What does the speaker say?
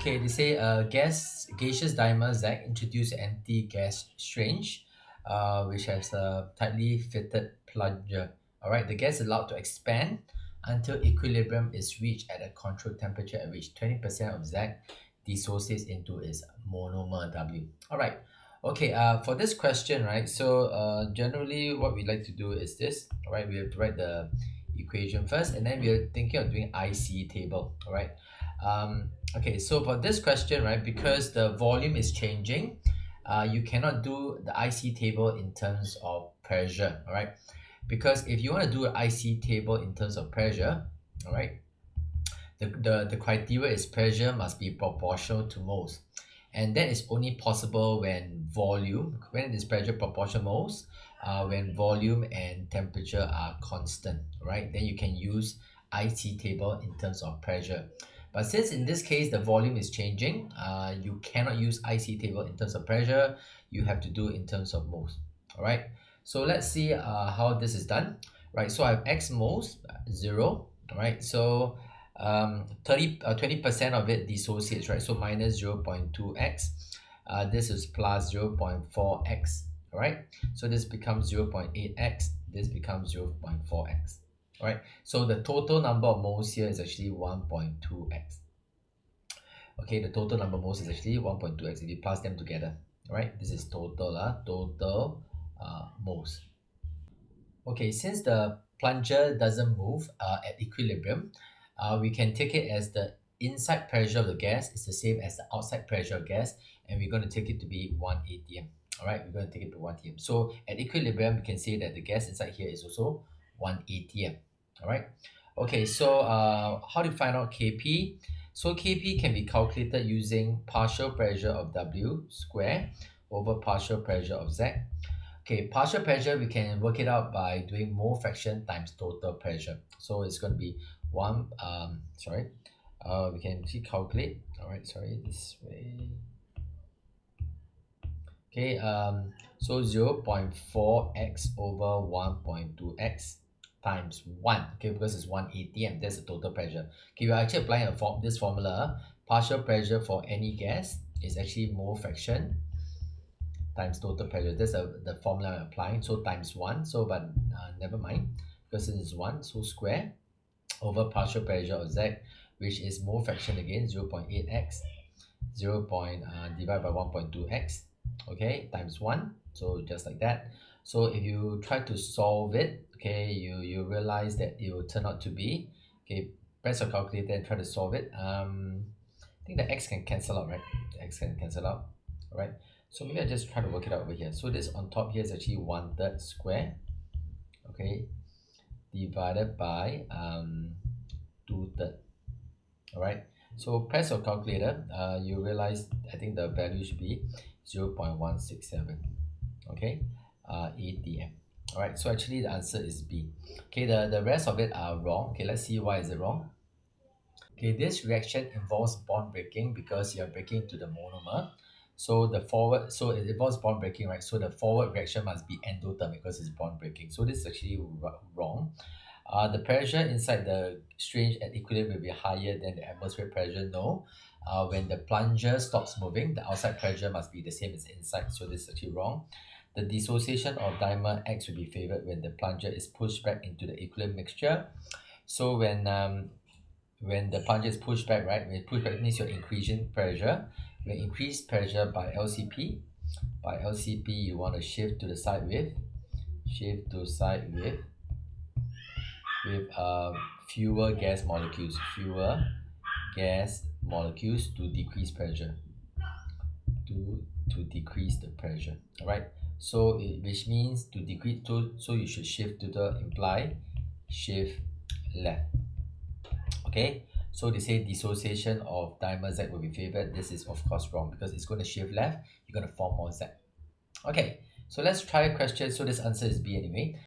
Okay, they say gaseous dimer Z introduced anti-gas exchange, which has a tightly fitted plunger. All right, the gas is allowed to expand until equilibrium is reached at a controlled temperature at which 20% of Z dissociates into its monomer W. All right. Okay, for this question, right, so generally what we like to do is this, all right, we have to write the equation first, and then we are thinking of doing IC table, all right. Okay, so for this question, right, because the volume is changing, you cannot do the IC table in terms of pressure, all right, because if you want to do an IC table in terms of pressure, all right, the criteria is pressure must be proportional to moles, and that is only possible when is pressure proportional moles, when volume and temperature are constant, right? Then you can use IC table in terms of pressure. But since in this case the volume is changing, you cannot use IC table in terms of pressure. You have to do it in terms of moles. All right. So let's see how this is done. Right. So I have X moles, 0. All right. So 20% of it dissociates, right? So minus 0.2x. This is plus 0.4x. All right. So this becomes 0.8x. This becomes 0.4x. All right, so the total number of moles here is actually 1.2x. Okay, the total number of moles is actually 1.2x if you plus them together. All right, this is total moles. Okay, since the plunger doesn't move at equilibrium, we can take it as the inside pressure of the gas is the same as the outside pressure of gas, and we're going to take it to be 1 atm. All right, we're going to take it to 1 atm. So at equilibrium, we can say that the gas inside here is also 1 atm. All right. Okay, so how do you find out Kp? So Kp can be calculated using partial pressure of W square over partial pressure of Z. Okay, partial pressure, we can work it out by doing mole fraction times total pressure. So it's going to be we can calculate. All right, this way. Okay, so 0.4x over 1.2x times 1, okay, because it's 1 atm, that's the total pressure. Okay, we're actually applying this formula. Partial pressure for any gas is actually mole fraction times total pressure. That's the formula I'm applying. So times 1, so but never mind, because this is 1, so square over partial pressure of Z, which is mole fraction again, 0.8x, divided by 1.2x, okay, times 1, so just like that. So if you try to solve it, okay, you realize that it will turn out to be, okay, press your calculator and try to solve it. I think the x can cancel out, right? The x can cancel out, all right? So maybe I just try to work it out over here. So this on top here is actually 1/3 square, okay, divided by 2/3, all right? So press your calculator, you realize I think the value should be 0.167, okay, atm. All right, so actually the answer is B. Okay, the rest of it are wrong. Okay, let's see why is it wrong. Okay, this reaction involves bond breaking because you're breaking to the monomer. So it involves bond breaking, right? So the forward reaction must be endothermic because it's bond breaking. So this is actually wrong. The pressure inside the exchange at equilibrium will be higher than the atmospheric pressure. No. When the plunger stops moving, the outside pressure must be the same as inside. So this is actually wrong. The dissociation of dimer X will be favored when the plunger is pushed back into the equilibrium mixture. So when the plunger is pushed back, right? When it pushed back, it means you're increasing pressure. When increase pressure by LCP, you want to shift to the side with fewer gas molecules to decrease pressure, to decrease the pressure. All right, so which means to decrease, so you should shift to the imply shift left. Okay, so they say dissociation of dimer Z will be favored. This is of course wrong because it's going to shift left, you're going to form more Z. Okay, so let's try a question. So this answer is B anyway.